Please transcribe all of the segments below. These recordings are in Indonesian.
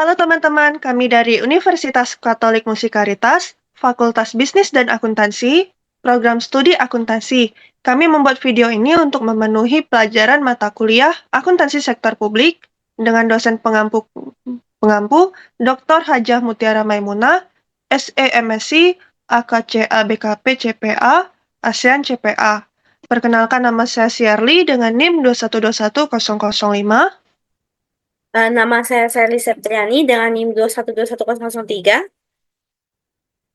Halo teman-teman, kami dari Universitas Katolik Musikaritas, Fakultas Bisnis dan Akuntansi, Program Studi Akuntansi. Kami membuat video ini untuk memenuhi pelajaran mata kuliah Akuntansi Sektor Publik dengan dosen pengampu Dr. Hajah Mutiara Maimunah, SEMSc, AKCA BKP CPA, ASEAN CPA. Perkenalkan, nama saya Siarli dengan NIM 2121005. Nama saya Sally Septriani dengan NIM 2121003.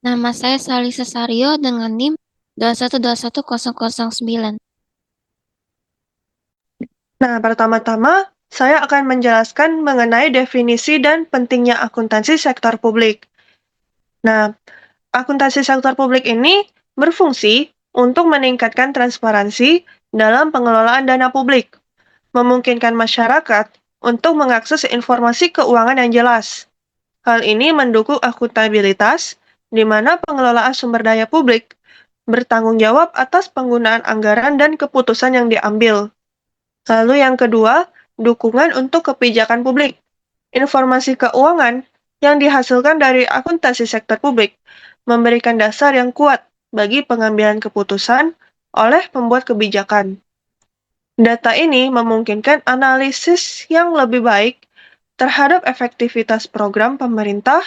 Nama saya Sali Cesario dengan NIM 2121009. Nah, pertama-tama, saya akan menjelaskan mengenai definisi dan pentingnya akuntansi sektor publik. Nah, akuntansi sektor publik ini berfungsi untuk meningkatkan transparansi dalam pengelolaan dana publik, memungkinkan masyarakat untuk mengakses informasi keuangan yang jelas. Hal ini mendukung akuntabilitas, di mana pengelolaan sumber daya publik bertanggung jawab atas penggunaan anggaran dan keputusan yang diambil. Lalu yang kedua, dukungan untuk kebijakan publik. Informasi keuangan yang dihasilkan dari akuntansi sektor publik memberikan dasar yang kuat bagi pengambilan keputusan oleh pembuat kebijakan. Data ini memungkinkan analisis yang lebih baik terhadap efektivitas program pemerintah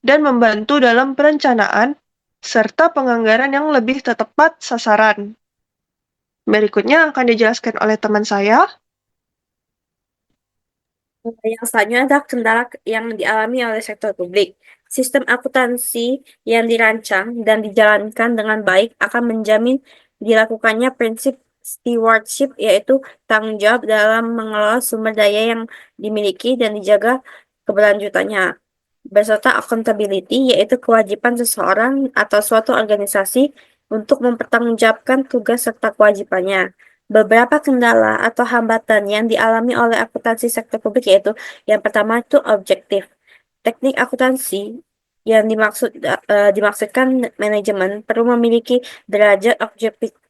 dan membantu dalam perencanaan serta penganggaran yang lebih tepat sasaran. Berikutnya akan dijelaskan oleh teman saya. Yang selanjutnya adalah kendala yang dialami oleh sektor publik. Sistem akuntansi yang dirancang dan dijalankan dengan baik akan menjamin dilakukannya prinsip stewardship, yaitu tanggung jawab dalam mengelola sumber daya yang dimiliki dan dijaga keberlanjutannya, beserta accountability, yaitu kewajiban seseorang atau suatu organisasi untuk mempertanggungjawabkan tugas serta kewajibannya. Beberapa kendala atau hambatan yang dialami oleh akuntansi sektor publik yaitu yang pertama itu objektif. Teknik akuntansi yang dimaksudkan manajemen perlu memiliki derajat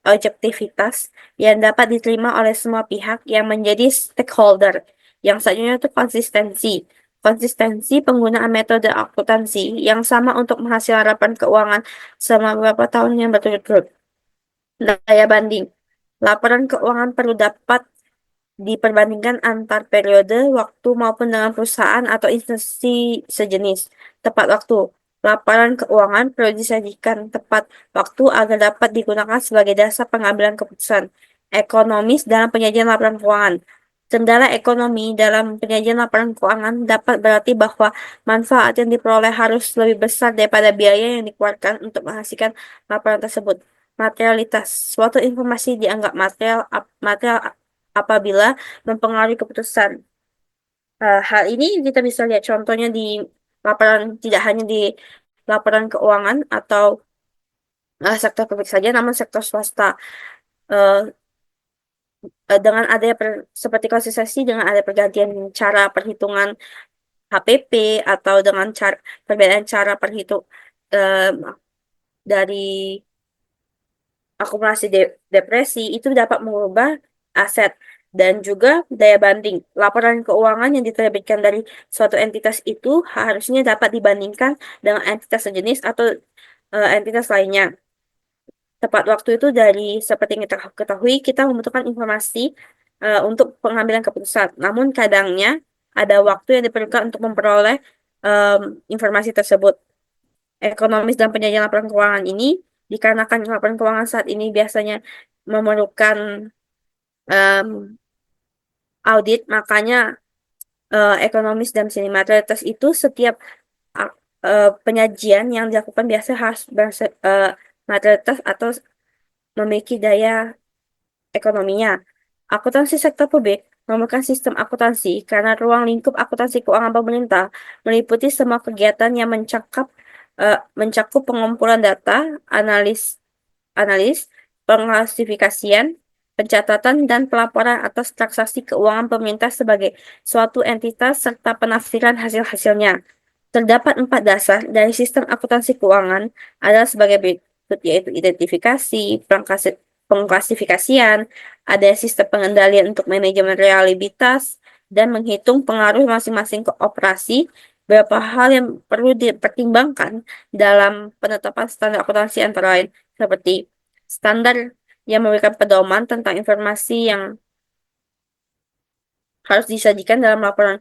objektivitas yang dapat diterima oleh semua pihak yang menjadi stakeholder. Yang selanjutnya itu konsistensi. Konsistensi penggunaan metode akuntansi yang sama untuk menghasilkan laporan keuangan selama beberapa tahun yang berturut-turut. Daya banding. Laporan keuangan perlu dapat diperbandingkan antar periode waktu maupun dengan perusahaan atau instansi sejenis. Tepat waktu. Laporan keuangan perlu disajikan tepat waktu agar dapat digunakan sebagai dasar pengambilan keputusan. Ekonomis dalam penyajian laporan keuangan. Kendala ekonomi dalam penyajian laporan keuangan dapat berarti bahwa manfaat yang diperoleh harus lebih besar daripada biaya yang dikeluarkan untuk menghasilkan laporan tersebut. Materialitas. Suatu informasi dianggap material apabila mempengaruhi keputusan. Hal ini kita bisa lihat contohnya di laporan, tidak hanya di laporan keuangan atau sektor publik saja, namun sektor swasta. Eh, dengan adanya seperti konsistensi dengan ada pergantian cara perhitungan HPP atau dengan perbedaan cara perhitung dari akumulasi depresi itu dapat mengubah aset dan juga daya banding. Laporan keuangan yang diterbitkan dari suatu entitas itu harusnya dapat dibandingkan dengan entitas sejenis atau entitas lainnya. Tepat waktu itu dari seperti yang kita ketahui, kita membutuhkan informasi untuk pengambilan keputusan. Namun kadangnya ada waktu yang diperlukan untuk memperoleh informasi tersebut. Ekonomis dan penyajian laporan keuangan ini dikarenakan laporan keuangan saat ini biasanya memerlukan audit, makanya ekonomis dan materialitas itu setiap penyajian yang dilakukan biasa harus materialitas atau memiliki daya ekonominya. Akuntansi sektor publik merupakan sistem akuntansi karena ruang lingkup akuntansi keuangan pemerintah meliputi semua kegiatan yang mencakup pengumpulan data, analis, pengklasifikasian, pencatatan, dan pelaporan atas transaksi keuangan pemerintah sebagai suatu entitas serta penafsiran hasil-hasilnya. Terdapat 4 dasar dari sistem akuntansi keuangan adalah sebagai berikut, yaitu identifikasi, pengklasifikasian, ada sistem pengendalian untuk manajemen realitas, dan menghitung pengaruh masing-masing ke operasi beberapa hal yang perlu dipertimbangkan dalam penetapan standar akuntansi antara lain seperti standar yang memberikan pedoman tentang informasi yang harus disajikan dalam laporan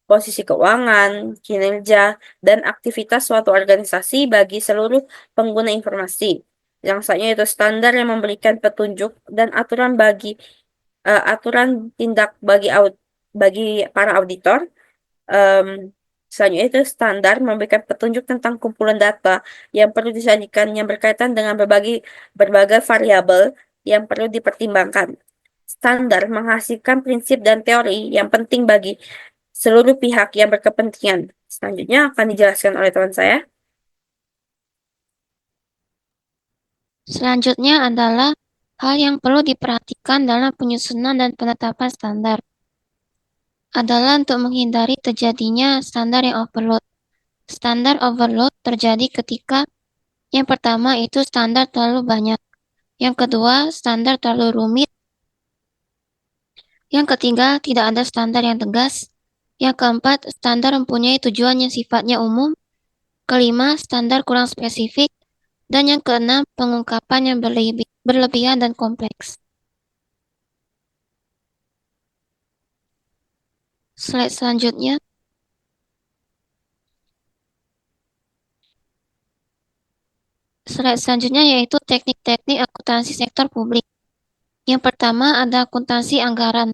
posisi keuangan, kinerja, dan aktivitas suatu organisasi bagi seluruh pengguna informasi. Yang selanjutnya itu standar yang memberikan petunjuk dan aturan tindak bagi para auditor. Em, Selanjutnya itu standar memberikan petunjuk tentang kumpulan data yang perlu disajikan yang berkaitan dengan berbagai variabel yang perlu dipertimbangkan. Standar menghasilkan prinsip dan teori yang penting bagi seluruh pihak yang berkepentingan. Selanjutnya akan dijelaskan oleh teman saya. Selanjutnya adalah hal yang perlu diperhatikan dalam penyusunan dan penetapan standar. Adalah untuk menghindari terjadinya standar yang overload. Standar overload terjadi ketika yang pertama itu standar terlalu banyak. Yang kedua, standar terlalu rumit. Yang ketiga, tidak ada standar yang tegas. Yang keempat, standar mempunyai tujuan yang sifatnya umum. Kelima, standar kurang spesifik. Dan yang keenam, pengungkapan yang berlebihan dan kompleks. Slide selanjutnya. Slide selanjutnya yaitu teknik-teknik akuntansi sektor publik. Yang pertama ada akuntansi anggaran.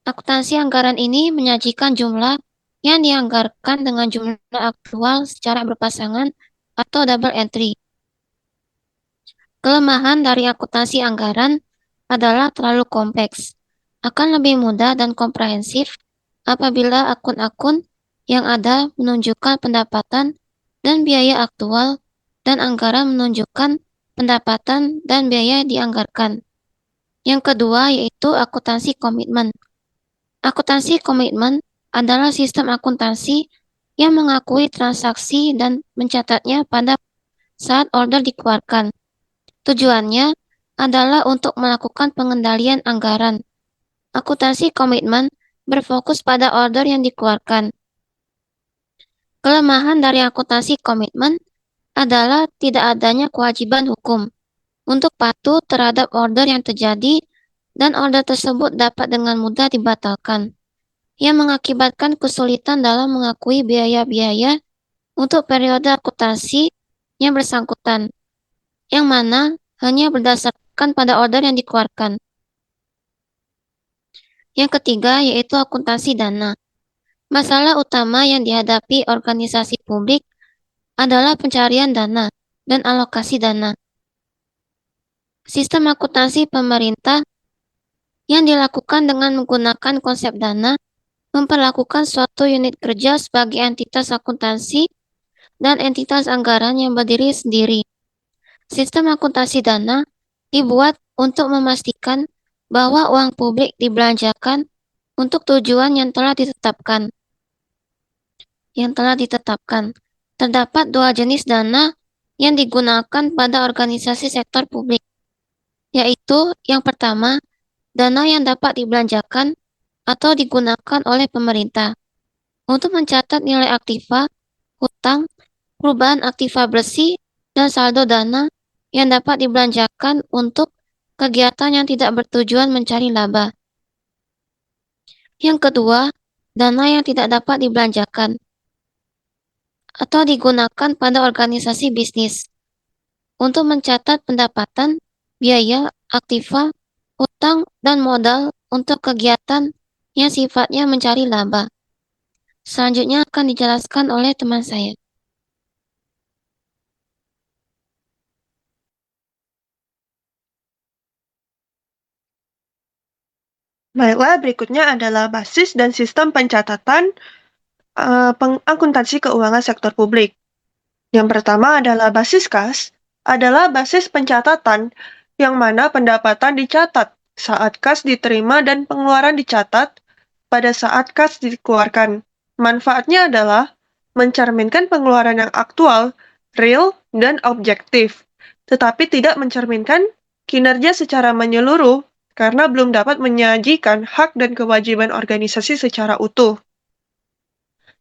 Akuntansi anggaran ini menyajikan jumlah yang dianggarkan dengan jumlah aktual secara berpasangan atau double entry. Kelemahan dari akuntansi anggaran adalah terlalu kompleks. Akan lebih mudah dan komprehensif apabila akun-akun yang ada menunjukkan pendapatan dan biaya aktual dan anggaran menunjukkan pendapatan dan biaya dianggarkan. Yang kedua yaitu akuntansi komitmen. Akuntansi komitmen adalah sistem akuntansi yang mengakui transaksi dan mencatatnya pada saat order dikeluarkan. Tujuannya adalah untuk melakukan pengendalian anggaran. Akuntansi komitmen berfokus pada order yang dikeluarkan. Kelemahan dari akuntansi komitmen adalah tidak adanya kewajiban hukum untuk patuh terhadap order yang terjadi dan order tersebut dapat dengan mudah dibatalkan, yang mengakibatkan kesulitan dalam mengakui biaya-biaya untuk periode akuntansi yang bersangkutan, yang mana hanya berdasarkan pada order yang dikeluarkan. Yang ketiga yaitu akuntansi dana. Masalah utama yang dihadapi organisasi publik adalah pencarian dana dan alokasi dana. Sistem akuntansi pemerintah yang dilakukan dengan menggunakan konsep dana memperlakukan suatu unit kerja sebagai entitas akuntansi dan entitas anggaran yang berdiri sendiri. Sistem akuntansi dana dibuat untuk memastikan bahwa uang publik dibelanjakan untuk tujuan yang telah ditetapkan. Terdapat dua jenis dana yang digunakan pada organisasi sektor publik, yaitu yang pertama, dana yang dapat dibelanjakan atau digunakan oleh pemerintah untuk mencatat nilai aktiva, hutang, perubahan aktiva bersih, dan saldo dana yang dapat dibelanjakan untuk kegiatan yang tidak bertujuan mencari laba. Yang kedua, dana yang tidak dapat dibelanjakan atau digunakan pada organisasi bisnis untuk mencatat pendapatan, biaya, aktiva, hutang, dan modal untuk kegiatan yang sifatnya mencari laba. Selanjutnya akan dijelaskan oleh teman saya. Baiklah, berikutnya adalah basis dan sistem pencatatan akuntansi keuangan sektor publik. Yang pertama adalah basis kas, adalah basis pencatatan yang mana pendapatan dicatat saat kas diterima dan pengeluaran dicatat pada saat kas dikeluarkan. Manfaatnya adalah mencerminkan pengeluaran yang aktual, real, dan objektif, tetapi tidak mencerminkan kinerja secara menyeluruh karena belum dapat menyajikan hak dan kewajiban organisasi secara utuh.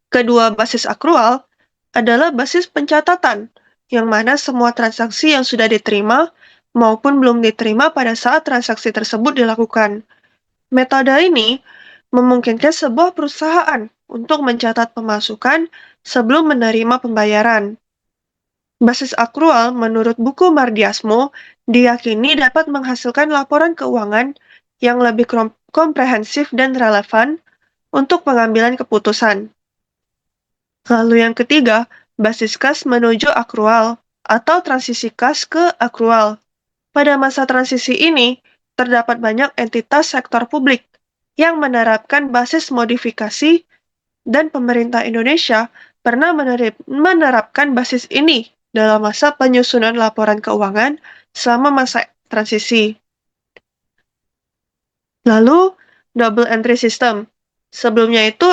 Kedua basis akrual adalah basis pencatatan, yang mana semua transaksi yang sudah diterima maupun belum diterima pada saat transaksi tersebut dilakukan. Metode ini memungkinkan sebuah perusahaan untuk mencatat pemasukan sebelum menerima pembayaran. Basis akrual menurut buku Mardiasmo diyakini dapat menghasilkan laporan keuangan yang lebih komprehensif dan relevan untuk pengambilan keputusan. Lalu yang ketiga, basis kas menuju akrual atau transisi kas ke akrual. Pada masa transisi ini, terdapat banyak entitas sektor publik yang menerapkan basis modifikasi dan pemerintah Indonesia pernah menerapkan basis ini dalam masa penyusunan laporan keuangan selama masa transisi. Lalu, double entry system. Sebelumnya itu,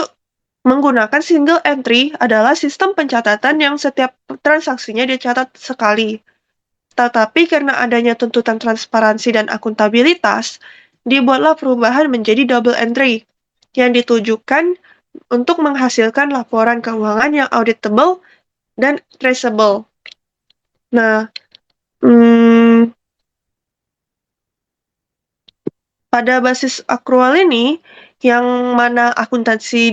menggunakan single entry adalah sistem pencatatan yang setiap transaksinya dicatat sekali. Tetapi karena adanya tuntutan transparansi dan akuntabilitas, dibuatlah perubahan menjadi double entry, yang ditujukan untuk menghasilkan laporan keuangan yang auditable dan traceable. Nah, pada basis akrual ini, yang mana akuntansi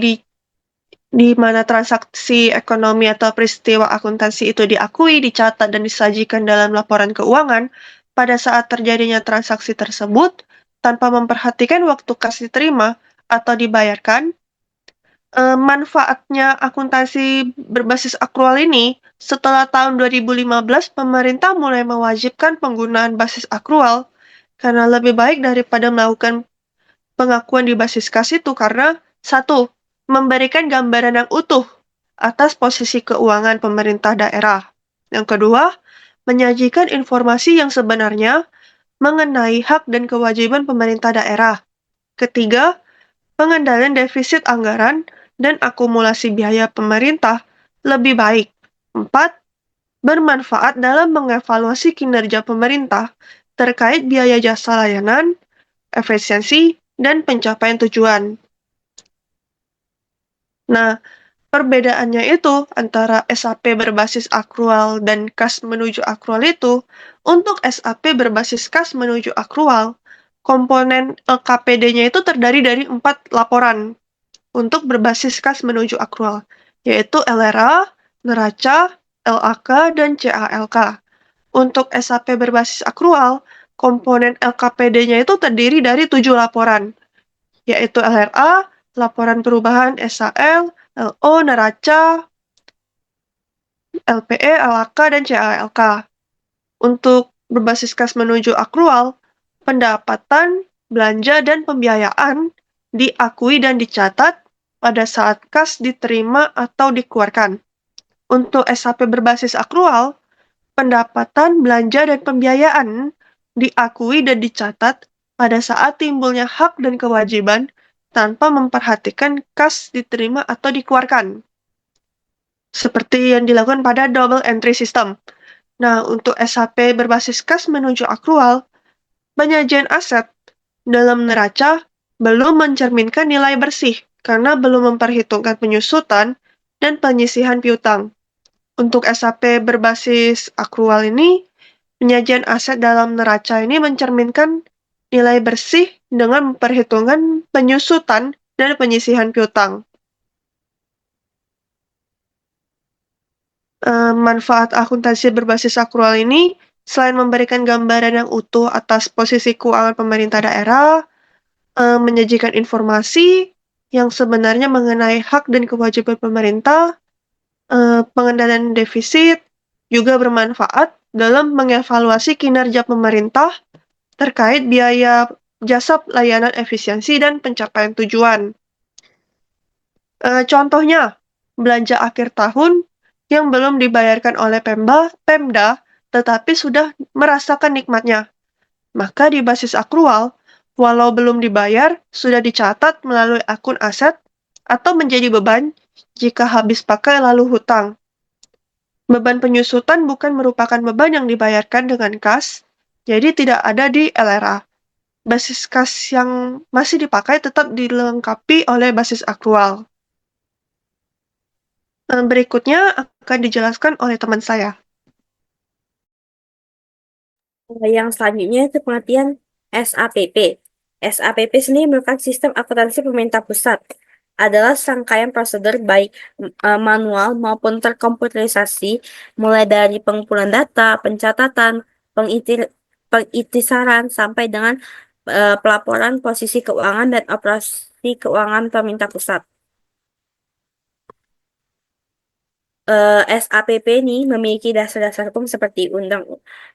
di mana transaksi ekonomi atau peristiwa akuntansi itu diakui, dicatat, dan disajikan dalam laporan keuangan pada saat terjadinya transaksi tersebut tanpa memperhatikan waktu kas diterima atau dibayarkan. Manfaatnya akuntansi berbasis akrual ini, setelah tahun 2015, pemerintah mulai mewajibkan penggunaan basis akrual karena lebih baik daripada melakukan pengakuan di basis kas itu karena, satu, memberikan gambaran yang utuh atas posisi keuangan pemerintah daerah. Yang kedua, menyajikan informasi yang sebenarnya mengenai hak dan kewajiban pemerintah daerah. Ketiga, pengendalian defisit anggaran dan akumulasi biaya pemerintah lebih baik. 4. Bermanfaat dalam mengevaluasi kinerja pemerintah terkait biaya jasa layanan, efisiensi, dan pencapaian tujuan. Nah, perbedaannya itu antara SAP berbasis akrual dan kas menuju akrual itu, untuk SAP berbasis kas menuju akrual, komponen LKPD-nya itu terdiri dari 4 laporan untuk berbasis kas menuju akrual, yaitu LRA, neraca, LAK, dan CALK. Untuk SAP berbasis akrual, komponen LKPD-nya itu terdiri dari 7 laporan, yaitu LRA, laporan perubahan SAL, LO, neraca, LPE, LAK, dan CALK. Untuk berbasis kas menuju akrual, pendapatan, belanja, dan pembiayaan diakui dan dicatat pada saat kas diterima atau dikeluarkan. Untuk SAP berbasis akrual, pendapatan, belanja, dan pembiayaan diakui dan dicatat pada saat timbulnya hak dan kewajiban tanpa memperhatikan kas diterima atau dikeluarkan. Seperti yang dilakukan pada double entry system. Nah, untuk SAP berbasis kas menuju akrual, penyajian aset dalam neraca belum mencerminkan nilai bersih karena belum memperhitungkan penyusutan dan penyisihan piutang. Untuk SAP berbasis akrual ini, penyajian aset dalam neraca ini mencerminkan nilai bersih dengan memperhitungkan penyusutan dan penyisihan piutang. Manfaat akuntansi berbasis akrual ini, selain memberikan gambaran yang utuh atas posisi keuangan pemerintah daerah, menyajikan informasi yang sebenarnya mengenai hak dan kewajiban pemerintah, pengendalian defisit, juga bermanfaat dalam mengevaluasi kinerja pemerintah terkait biaya jasa layanan efisiensi dan pencapaian tujuan. Contohnya, belanja akhir tahun yang belum dibayarkan oleh Pemda, tetapi sudah merasakan nikmatnya. Maka di basis akrual, walau belum dibayar, sudah dicatat melalui akun aset atau menjadi beban jika habis pakai lalu hutang. Beban penyusutan bukan merupakan beban yang dibayarkan dengan kas, jadi tidak ada di LRA. Basis kas yang masih dipakai tetap dilengkapi oleh basis akrual. Berikutnya akan dijelaskan oleh teman saya. Yang selanjutnya itu pengertian SAPP. SAPP sendiri merupakan sistem akuntansi pemerintah pusat. Adalah serangkaian prosedur baik manual maupun terkomputerisasi, mulai dari pengumpulan data, pencatatan, pengitisaran, sampai dengan pelaporan posisi keuangan dan operasi keuangan pemerintah pusat. SAPP ini memiliki dasar-dasar hukum seperti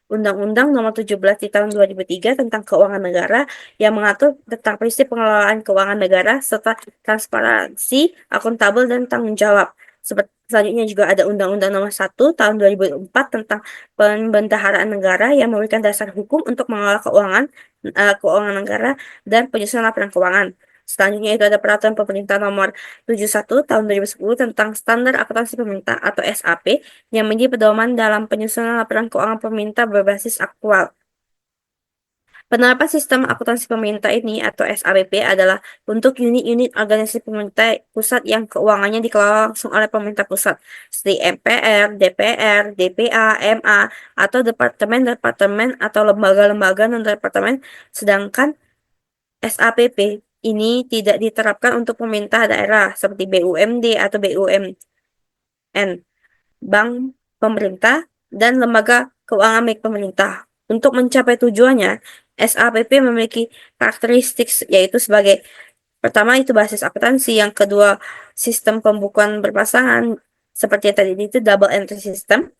Undang-Undang Nomor 17 di tahun 2003 tentang Keuangan Negara yang mengatur tentang prinsip pengelolaan keuangan negara serta transparansi, akuntabel, dan tanggung jawab. Selanjutnya juga ada Undang-Undang Nomor 1 tahun 2004 tentang Pembendaharaan Negara yang memberikan dasar hukum untuk mengelola keuangan negara dan penyusunan laporan keuangan. Selanjutnya itu ada Peraturan Pemerintah Nomor 71 tahun 2010 tentang Standar Akuntansi Pemerintah atau SAP yang menjadi pedoman dalam penyusunan laporan keuangan pemerintah berbasis aktual. Penerapan sistem akuntansi pemerintah ini atau SAPP adalah untuk unit-unit organisasi pemerintah pusat yang keuangannya dikelola langsung oleh pemerintah pusat, seperti MPR, DPR, DPA, MA, atau departemen-departemen atau lembaga-lembaga non-departemen, sedangkan SAPP ini tidak diterapkan untuk pemerintah daerah seperti BUMD atau BUMN, bank pemerintah, dan lembaga keuangan milik pemerintah. Untuk mencapai tujuannya, SAPP memiliki karakteristik yaitu sebagai pertama itu basis akuntansi, yang kedua sistem pembukuan berpasangan seperti yang tadi itu double entry system,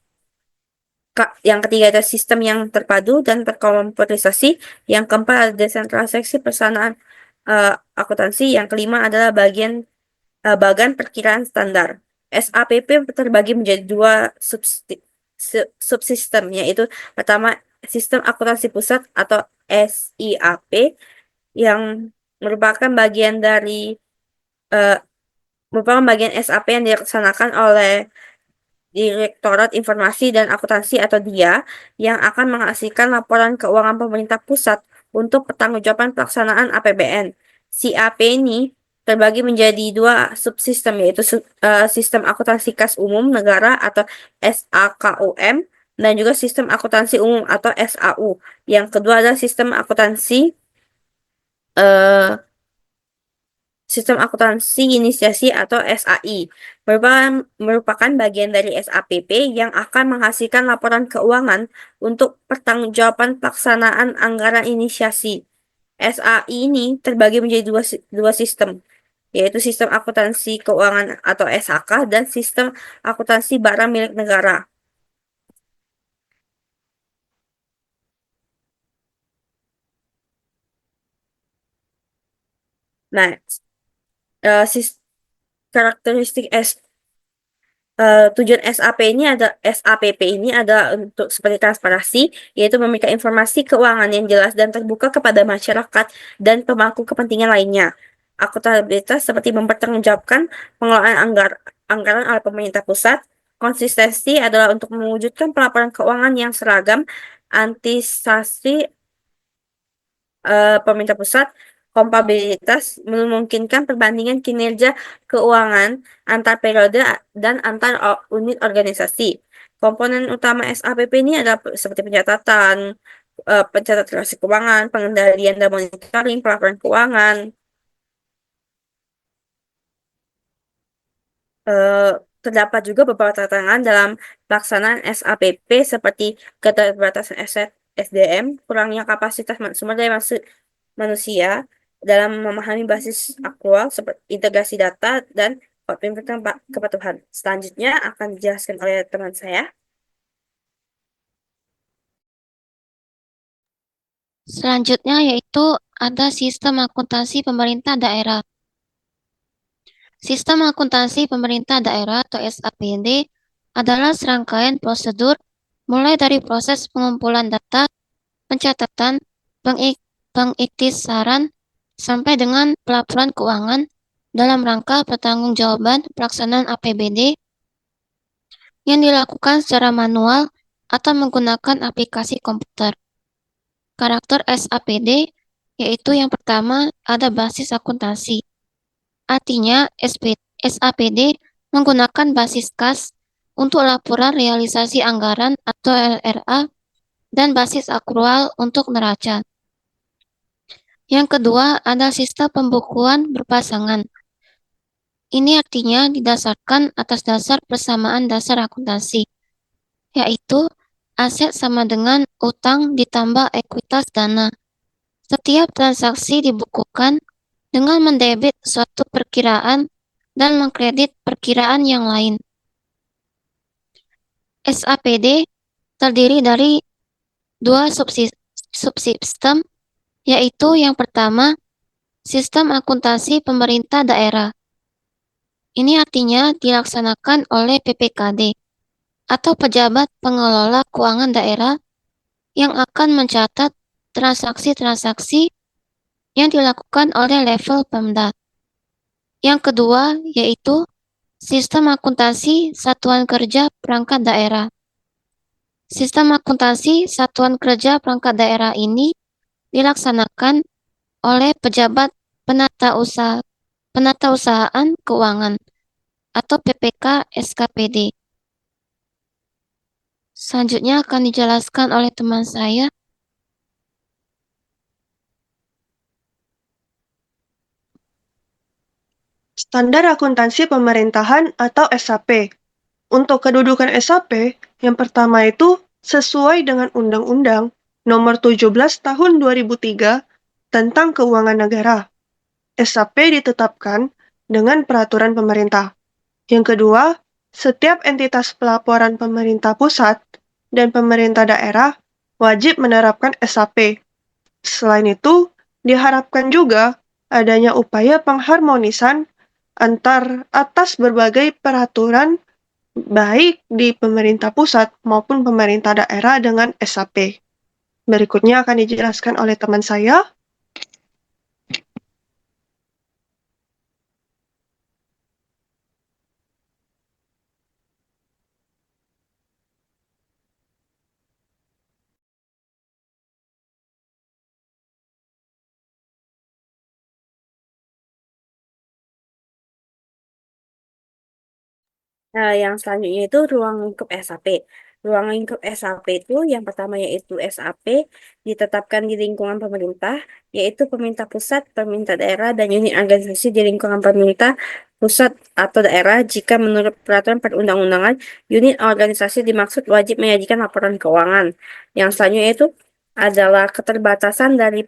yang ketiga itu sistem yang terpadu dan terkomputerisasi, yang keempat ada desentralisasi persanaan akuntansi, yang kelima adalah bagan perkiraan standar. SAPP terbagi menjadi dua subsistem, yaitu pertama sistem akuntansi pusat atau SIAP yang merupakan bagian dari eh, merupakan bagian SAP yang dilaksanakan oleh Direktorat Informasi dan Akuntansi atau DIA yang akan menghasilkan laporan keuangan pemerintah pusat untuk pertanggungjawaban pelaksanaan APBN. SIAP ini terbagi menjadi dua subsistem, yaitu sistem akuntansi kas umum negara atau SAKUM dan juga sistem akuntansi umum atau SAU. Yang kedua adalah eh, sistem akuntansi inisiasi atau SAI, merupakan bagian dari SAPP yang akan menghasilkan laporan keuangan untuk pertanggungjawaban pelaksanaan anggaran inisiasi. SAI ini terbagi menjadi dua sistem, yaitu sistem akuntansi keuangan atau SAK dan sistem akuntansi barang milik negara. Nah, karakteristik tujuan SAPP ini adalah untuk seperti transparansi, yaitu memberikan informasi keuangan yang jelas dan terbuka kepada masyarakat dan pemangku kepentingan lainnya. Akuntabilitas seperti mempertanggungjawabkan pengelolaan anggaran oleh pemerintah pusat. Konsistensi adalah untuk mewujudkan pelaporan keuangan yang seragam. Antisipasi pemerintah pusat. Kompabilitas memungkinkan perbandingan kinerja keuangan antar periode dan antar unit organisasi. Komponen utama SAPP ini adalah seperti pencatatan transaksi keuangan, pengendalian dan monitoring pelaporan keuangan. Eh, Terdapat juga beberapa tantangan dalam pelaksanaan SAPP seperti keterbatasan aset SDM, kurangnya kapasitas sumber daya manusia dalam memahami basis aktual seperti integrasi data dan pembentukan kepatuhan. Selanjutnya akan dijelaskan oleh teman saya. Selanjutnya yaitu ada sistem akuntansi pemerintah daerah. Sistem akuntansi pemerintah daerah atau SAPD adalah serangkaian prosedur mulai dari proses pengumpulan data, pencatatan, pengiktisaran, sampai dengan pelaporan keuangan dalam rangka pertanggungjawaban pelaksanaan APBD yang dilakukan secara manual atau menggunakan aplikasi komputer. Karakter SAPD yaitu yang pertama ada basis akuntansi. Artinya SAPD menggunakan basis kas untuk laporan realisasi anggaran atau LRA dan basis akrual untuk neraca. Yang kedua ada sistem pembukuan berpasangan. Ini artinya didasarkan atas dasar persamaan dasar akuntansi, yaitu aset sama dengan utang ditambah ekuitas dana. Setiap transaksi dibukukan dengan mendebit suatu perkiraan dan mengkredit perkiraan yang lain. SAPD terdiri dari dua subsistem, yaitu yang pertama, sistem akuntansi pemerintah daerah. Ini artinya dilaksanakan oleh PPKD atau pejabat pengelola keuangan daerah yang akan mencatat transaksi-transaksi yang dilakukan oleh level Pemda. Yang kedua yaitu sistem akuntansi satuan kerja perangkat daerah. Sistem akuntansi satuan kerja perangkat daerah ini dilaksanakan oleh pejabat penata usahaan keuangan atau PPK SKPD. Selanjutnya akan dijelaskan oleh teman saya. Standar Akuntansi Pemerintahan atau SAP. Untuk kedudukan SAP, yang pertama itu sesuai dengan Undang-Undang Nomor 17 Tahun 2003 tentang Keuangan Negara. SAP ditetapkan dengan peraturan pemerintah. Yang kedua, setiap entitas pelaporan pemerintah pusat dan pemerintah daerah wajib menerapkan SAP. Selain itu, diharapkan juga adanya upaya pengharmonisan atas berbagai peraturan baik di pemerintah pusat maupun pemerintah daerah dengan SAP. Berikutnya akan dijelaskan oleh teman saya. Yang selanjutnya itu ruang lingkup SAP. Ruang lingkup SAP itu yang pertama yaitu SAP ditetapkan di lingkungan pemerintah, yaitu pemerintah pusat, pemerintah daerah, dan unit organisasi di lingkungan pemerintah pusat atau daerah. Jika menurut peraturan perundang-undangan, unit organisasi dimaksud wajib menyajikan laporan keuangan. Yang selanjutnya itu adalah keterbatasan dari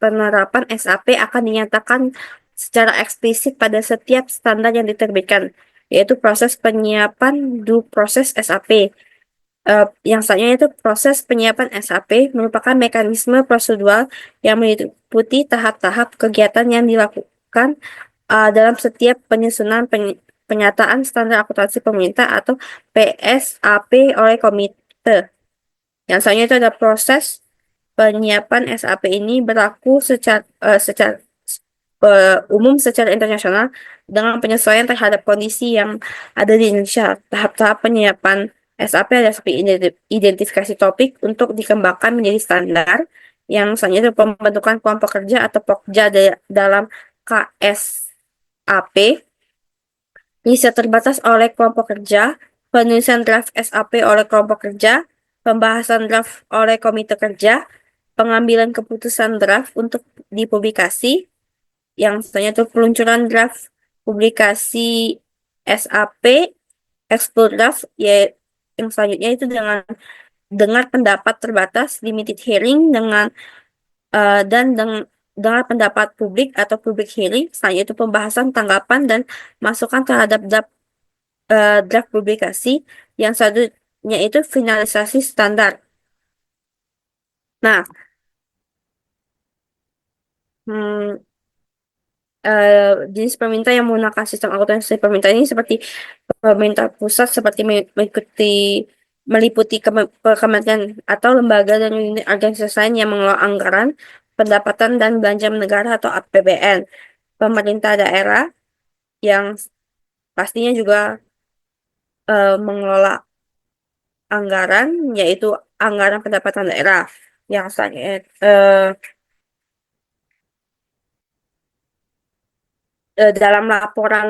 penerapan SAP akan dinyatakan secara eksplisit pada setiap standar yang diterbitkan, yaitu proses penyiapan proses SAP. Yang selanjutnya itu proses penyiapan SAP merupakan mekanisme prosedural yang meliputi tahap-tahap kegiatan yang dilakukan dalam setiap penyusunan penyataan standar akuntansi pemerintah atau PSAP oleh komite. Yang selanjutnya itu ada proses penyiapan SAP ini berlaku secara umum secara internasional dengan penyesuaian terhadap kondisi yang ada di Indonesia. Tahap-tahap penyiapan SAP ada seperti identifikasi topik untuk dikembangkan menjadi standar. Yang selanjutnya itu pembentukan kelompok kerja atau pokja dalam KSAP. Riset terbatas oleh kelompok kerja, penulisan draft SAP oleh kelompok kerja, pembahasan draft oleh komite kerja, pengambilan keputusan draft untuk dipublikasi. Yang selanjutnya itu peluncuran draft publikasi SAP, ekspor draft, ya, yang selanjutnya itu dengan dengar pendapat terbatas, limited hearing dan dengar pendapat publik atau public hearing. Selanjutnya itu pembahasan, tanggapan, dan masukan terhadap draft publikasi. Yang selanjutnya itu finalisasi standar. Nah, hmm, jenis pemerintah yang menggunakan sistem akuntansi pemerintah ini seperti pemerintah pusat seperti meliputi kementerian atau lembaga dan unit organisasi lain yang mengelola anggaran, pendapatan dan belanja negara atau APBN. Pemerintah daerah yang pastinya juga mengelola anggaran, yaitu anggaran pendapatan daerah. Yang selanjutnya dalam laporan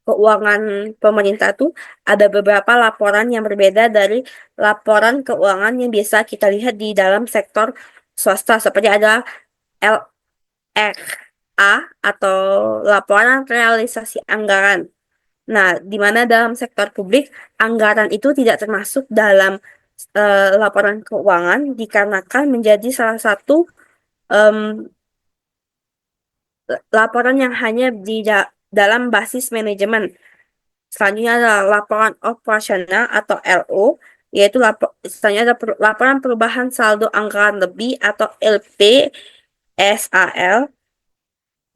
keuangan pemerintah tuh ada beberapa laporan yang berbeda dari laporan keuangan yang biasa kita lihat di dalam sektor swasta, seperti ada LRA atau laporan realisasi anggaran. Nah, di mana dalam sektor publik anggaran itu tidak termasuk dalam laporan keuangan dikarenakan menjadi salah satu em, laporan yang hanya dalam basis manajemen. Selanjutnya adalah laporan operasional atau LO, yaitu selanjutnya ada laporan perubahan saldo anggaran lebih atau LPSAL,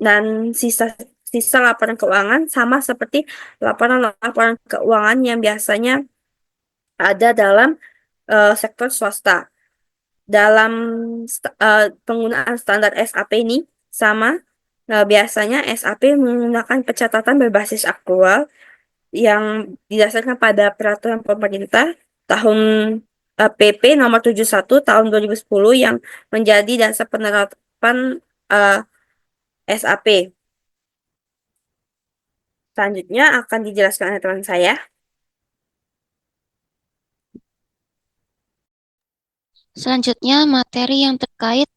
dan sisa laporan keuangan sama seperti laporan-laporan keuangan yang biasanya ada dalam sektor swasta. Dalam penggunaan standar SAP ini sama, biasanya SAP menggunakan pencatatan berbasis aktual yang didasarkan pada peraturan pemerintah tahun PP nomor 71 tahun 2010 yang menjadi dasar penerapan eh, SAP. Selanjutnya akan dijelaskan oleh teman saya. Selanjutnya, materi yang terkait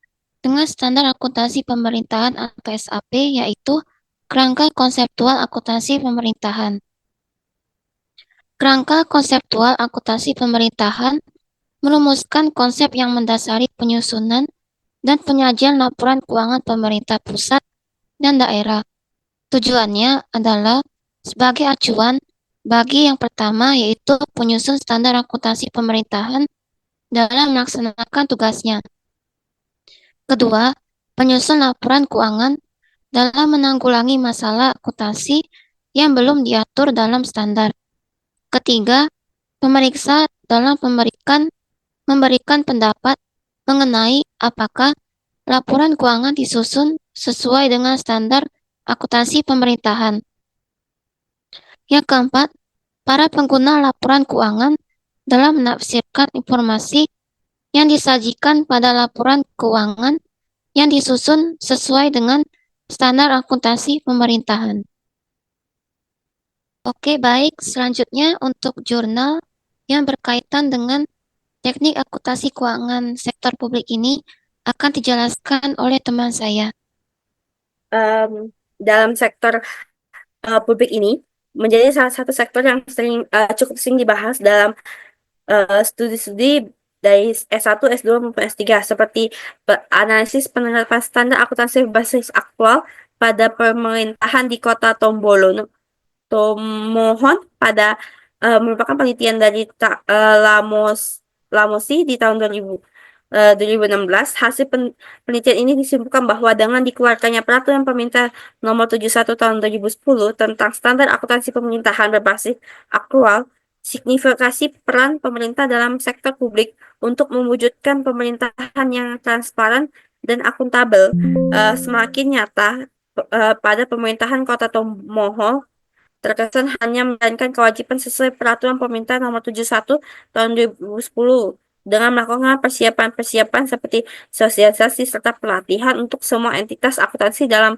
dengan standar akuntansi pemerintahan atau SAP, yaitu kerangka konseptual akuntansi pemerintahan. Kerangka konseptual akuntansi pemerintahan merumuskan konsep yang mendasari penyusunan dan penyajian laporan keuangan pemerintah pusat dan daerah. Tujuannya adalah sebagai acuan bagi yang pertama, yaitu penyusun standar akuntansi pemerintahan dalam melaksanakan tugasnya. Kedua, penyusun laporan keuangan dalam menanggulangi masalah akuntansi yang belum diatur dalam standar. Ketiga, pemeriksa dalam memberikan pendapat mengenai apakah laporan keuangan disusun sesuai dengan standar akuntansi pemerintahan. Yang keempat, para pengguna laporan keuangan dalam menafsirkan informasi yang disajikan pada laporan keuangan yang disusun sesuai dengan standar akuntansi pemerintahan. Oke, baik. Selanjutnya untuk jurnal yang berkaitan dengan teknik akuntansi keuangan sektor publik ini akan dijelaskan oleh teman saya. Dalam sektor publik ini menjadi salah satu sektor yang cukup sering dibahas dalam studi-studi dari S1, S2, maupun S3 seperti analisis penerapan standar akuntansi berbasis aktual pada pemerintahan di Kota Tomohon pada merupakan penelitian dari Lamosi di tahun 2016. Hasil penelitian ini disimpulkan bahwa dengan dikeluarkannya peraturan pemerintah nomor 71 tahun 2010 tentang standar akuntansi pemerintahan berbasis aktual, signifikasi peran pemerintah dalam sektor publik untuk mewujudkan pemerintahan yang transparan dan akuntabel semakin nyata pada pemerintahan Kota Tomohon terkesan hanya menjalankan kewajiban sesuai peraturan pemerintah nomor 71 tahun 2010 dengan melakukan persiapan-persiapan seperti sosialisasi serta pelatihan untuk semua entitas akuntansi dan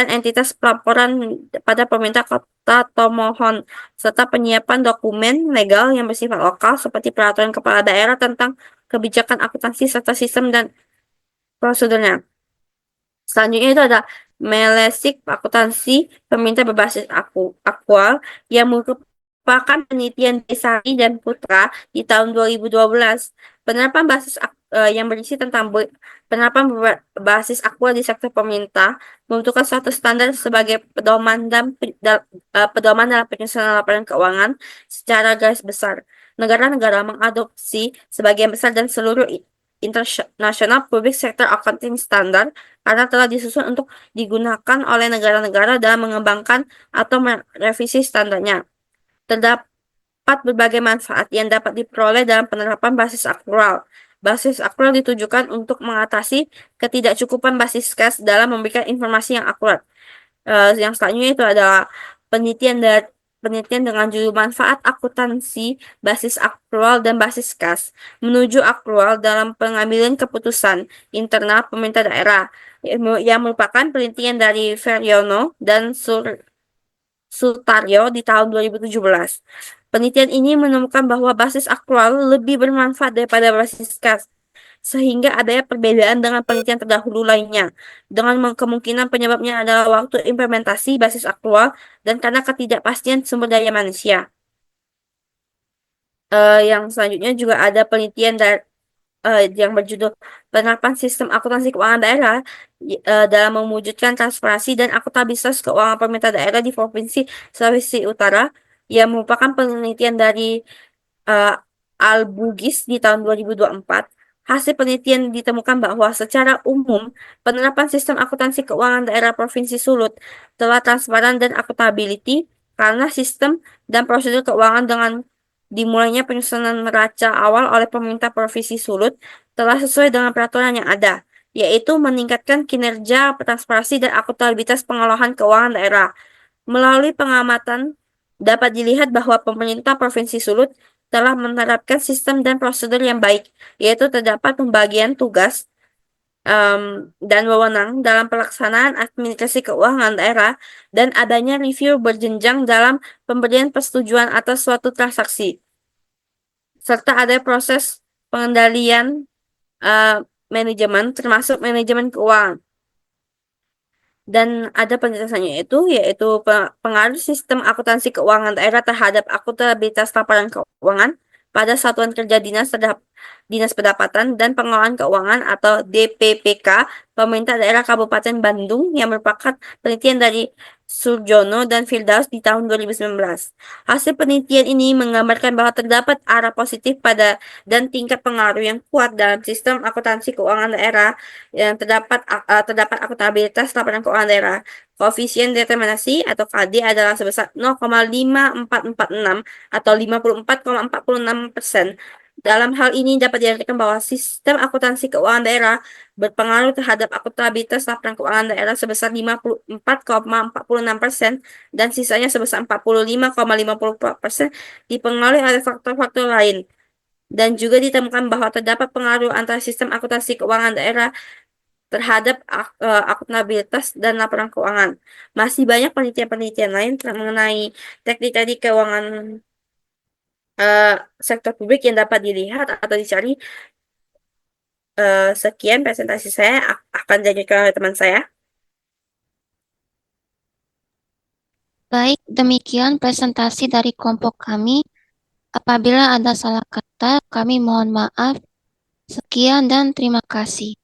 entitas pelaporan pada pemerintah Kota Tomohon, serta penyiapan dokumen legal yang bersifat lokal seperti peraturan kepala daerah tentang kebijakan akuntansi serta sistem dan prosedurnya. Selanjutnya itu ada Melesik akuntansi pemerintah berbasis aktual yang merupakan penelitian Desari dan Putra di tahun 2012. Penerapan yang berisi tentang penerapan basis aktual di sektor pemerintah membutuhkan suatu standar sebagai pedoman dalam penyusunan laporan keuangan secara garis besar. Negara-negara mengadopsi sebagian besar dan seluruh internasional public sector accounting standard karena telah disusun untuk digunakan oleh negara-negara dalam mengembangkan atau merevisi standarnya. Terdapat berbagai manfaat yang dapat diperoleh dalam penerapan basis aktual. Basis aktual ditujukan untuk mengatasi ketidakcukupan basis kas dalam memberikan informasi yang akurat. Yang selanjutnya itu adalah penelitian penelitian dengan judul Manfaat Akuntansi Basis Akrual dan Basis Kas menuju akrual dalam pengambilan keputusan internal pemerintah daerah, yang merupakan penelitian dari Feryono dan Sutaryo di tahun 2017. Penelitian ini menemukan bahwa basis akrual lebih bermanfaat daripada basis kas, sehingga adanya perbedaan dengan penelitian terdahulu lainnya. Dengan kemungkinan penyebabnya adalah waktu implementasi basis akrual dan karena ketidakpastian sumber daya manusia. Yang selanjutnya juga ada penelitian dari yang berjudul Penerapan Sistem Akuntansi Keuangan Daerah dalam mewujudkan transparansi dan akuntabilitas keuangan pemerintah daerah di Provinsi Sulawesi Utara, yang merupakan penelitian dari uh, Al-Bugis di tahun 2024. Hasil penelitian ditemukan bahwa secara umum penerapan sistem akuntansi keuangan daerah Provinsi Sulut telah transparan dan akuntability karena sistem dan prosedur keuangan dengan dimulainya penyusunan neraca awal oleh pemerintah Provinsi Sulut telah sesuai dengan peraturan yang ada, yaitu meningkatkan kinerja, transparansi, dan akuntabilitas pengelolaan keuangan daerah. Melalui pengamatan, dapat dilihat bahwa pemerintah Provinsi Sulut telah menerapkan sistem dan prosedur yang baik, yaitu terdapat pembagian tugas dan wewenang dalam pelaksanaan administrasi keuangan daerah dan adanya review berjenjang dalam pemberian persetujuan atas suatu transaksi, serta ada proses pengendalian manajemen termasuk manajemen keuangan. Dan ada penjelasannya yaitu pengaruh sistem akuntansi keuangan daerah terhadap akuntabilitas laporan keuangan pada Satuan Kerja Dinas Pendapatan dan Pengelolaan Keuangan atau DPPK Pemerintah Daerah Kabupaten Bandung, yang merupakan penelitian dari Surjono dan Firdaus di tahun 2019. Hasil penelitian ini menggambarkan bahwa terdapat arah positif pada dan tingkat pengaruh yang kuat dalam sistem akuntansi keuangan daerah, yang terdapat akuntabilitas laporan keuangan daerah. Koefisien determinasi atau KD adalah sebesar 0,5446 atau 54,46%. Dalam hal ini dapat diartikan bahwa sistem akuntansi keuangan daerah berpengaruh terhadap akuntabilitas laporan keuangan daerah sebesar 54,46% dan sisanya sebesar 45,54% dipengaruhi oleh faktor-faktor lain. Dan juga ditemukan bahwa terdapat pengaruh antara sistem akuntansi keuangan daerah terhadap akuntabilitas dan laporan keuangan. Masih banyak penelitian-penelitian lain mengenai teknik-teknik keuangan sektor publik yang dapat dilihat atau dicari. Sekian presentasi saya, akan dilanjutkan oleh teman saya. Baik, demikian presentasi dari kelompok kami. Apabila ada salah kata, kami mohon maaf. Sekian dan terima kasih.